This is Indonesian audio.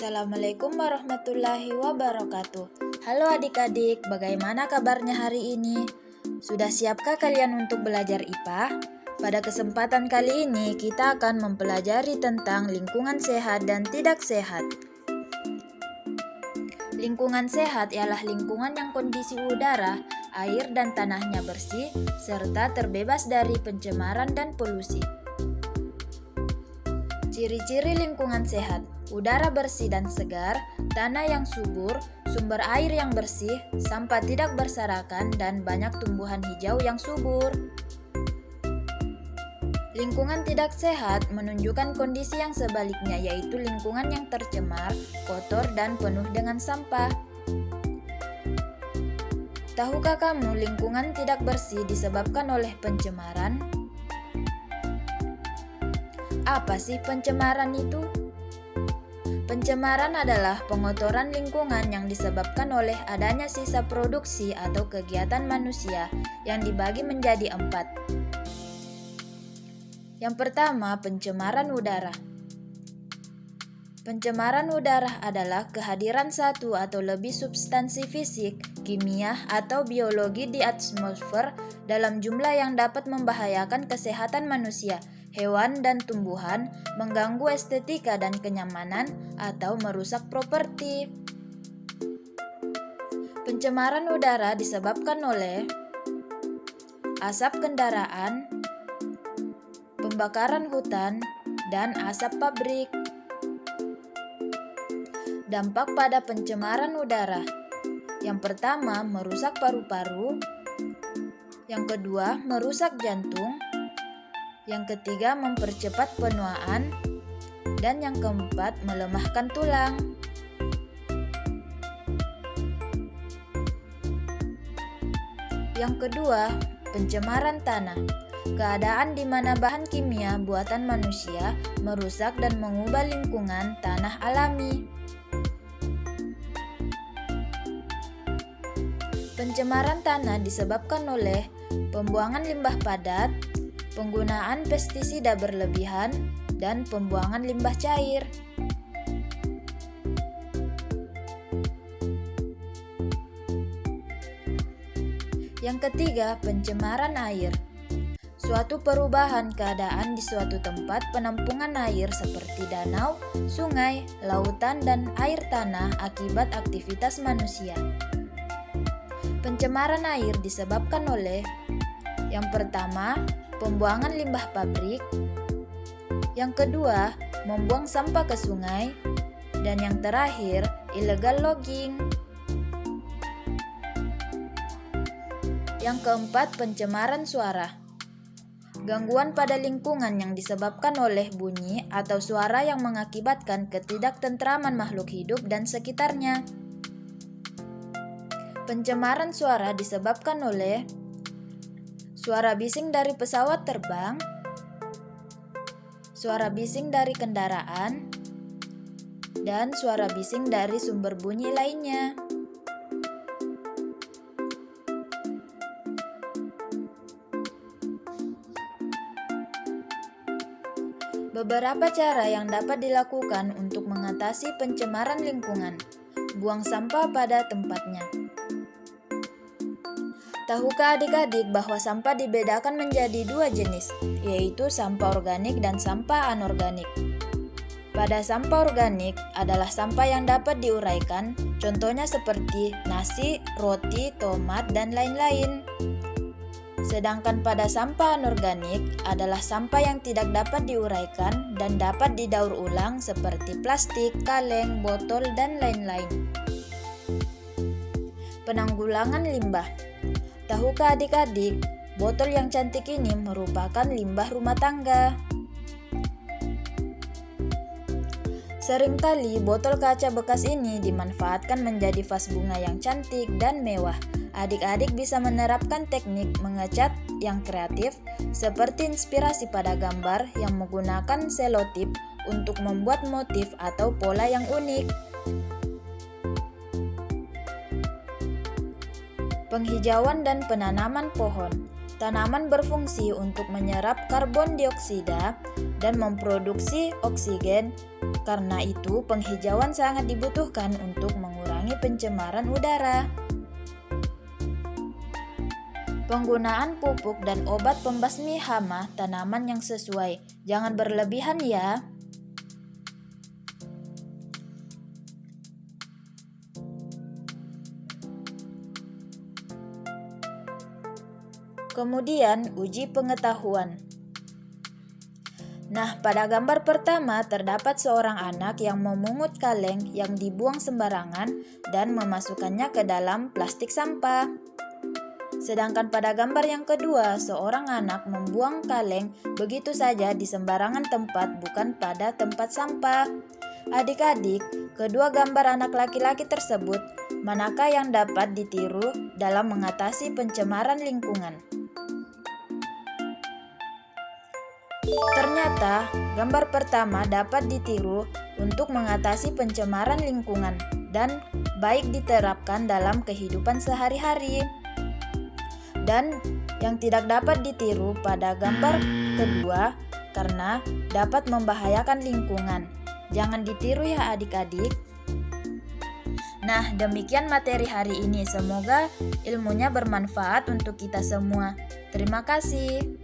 Assalamualaikum warahmatullahi wabarakatuh. Halo adik-adik, bagaimana kabarnya hari ini? Sudah siapkah kalian untuk belajar IPA? Pada kesempatan kali ini kita akan mempelajari tentang lingkungan sehat dan tidak sehat. Lingkungan sehat ialah lingkungan yang kondisi udara, air dan tanahnya bersih, serta terbebas dari pencemaran dan polusi. Ciri-ciri lingkungan sehat: udara bersih dan segar, tanah yang subur, sumber air yang bersih, sampah tidak berserakan, dan banyak tumbuhan hijau yang subur. Lingkungan tidak sehat menunjukkan kondisi yang sebaliknya, yaitu lingkungan yang tercemar, kotor, dan penuh dengan sampah. Tahukah kamu lingkungan tidak bersih disebabkan oleh pencemaran? Apa sih pencemaran itu? Pencemaran adalah pengotoran lingkungan yang disebabkan oleh adanya sisa produksi atau kegiatan manusia yang dibagi menjadi 4. Yang pertama, pencemaran udara. Pencemaran udara adalah kehadiran satu atau lebih substansi fisik, kimia, atau biologi di atmosfer dalam jumlah yang dapat membahayakan kesehatan manusia, hewan, dan tumbuhan, mengganggu estetika dan kenyamanan, atau merusak properti. Pencemaran udara disebabkan oleh asap kendaraan, pembakaran hutan, dan asap pabrik. Dampak pada pencemaran udara: yang pertama, merusak paru-paru; yang kedua, merusak jantung; yang ketiga, mempercepat penuaan; dan yang keempat, melemahkan tulang. Yang kedua, pencemaran tanah. Keadaan di mana bahan kimia buatan manusia merusak dan mengubah lingkungan tanah alami. Pencemaran tanah disebabkan oleh pembuangan limbah padat, penggunaan pestisida berlebihan, dan pembuangan limbah cair. Yang ketiga, pencemaran air. Suatu perubahan keadaan di suatu tempat penampungan air seperti danau, sungai, lautan, dan air tanah akibat aktivitas manusia. Pencemaran air disebabkan oleh yang pertama, pembuangan limbah pabrik; yang kedua, membuang sampah ke sungai; dan yang terakhir, illegal logging. Yang keempat, pencemaran suara. Gangguan pada lingkungan yang disebabkan oleh bunyi atau suara yang mengakibatkan ketidaktentraman makhluk hidup dan sekitarnya. Pencemaran suara disebabkan oleh suara bising dari pesawat terbang, suara bising dari kendaraan, dan suara bising dari sumber bunyi lainnya. Beberapa cara yang dapat dilakukan untuk mengatasi pencemaran lingkungan. Buang sampah pada tempatnya. Tahukah adik-adik bahwa sampah dibedakan menjadi 2 jenis, yaitu sampah organik dan sampah anorganik. Pada sampah organik adalah sampah yang dapat diuraikan, contohnya seperti nasi, roti, tomat, dan lain-lain. Sedangkan pada sampah anorganik adalah sampah yang tidak dapat diuraikan dan dapat didaur ulang seperti plastik, kaleng, botol, dan lain-lain. Penanggulangan limbah. Tahukah adik-adik, botol yang cantik ini merupakan limbah rumah tangga. Seringkali botol kaca bekas ini dimanfaatkan menjadi vas bunga yang cantik dan mewah. Adik-adik bisa menerapkan teknik mengecat yang kreatif, seperti inspirasi pada gambar yang menggunakan selotip untuk membuat motif atau pola yang unik. Penghijauan dan penanaman pohon. Tanaman berfungsi untuk menyerap karbon dioksida dan memproduksi oksigen. Karena itu, penghijauan sangat dibutuhkan untuk mengurangi pencemaran udara. Penggunaan pupuk dan obat pembasmi hama tanaman yang sesuai. Jangan berlebihan ya. Kemudian, uji pengetahuan. Nah, pada gambar pertama terdapat seorang anak yang memungut kaleng yang dibuang sembarangan dan memasukkannya ke dalam plastik sampah. Sedangkan pada gambar yang kedua, seorang anak membuang kaleng begitu saja di sembarangan tempat, bukan pada tempat sampah. Adik-adik, kedua gambar anak laki-laki tersebut, manakah yang dapat ditiru dalam mengatasi pencemaran lingkungan? Ternyata, gambar pertama dapat ditiru untuk mengatasi pencemaran lingkungan dan baik diterapkan dalam kehidupan sehari-hari. Dan yang tidak dapat ditiru pada gambar kedua karena dapat membahayakan lingkungan. Jangan ditiru ya adik-adik. Nah, demikian materi hari ini. Semoga ilmunya bermanfaat untuk kita semua. Terima kasih.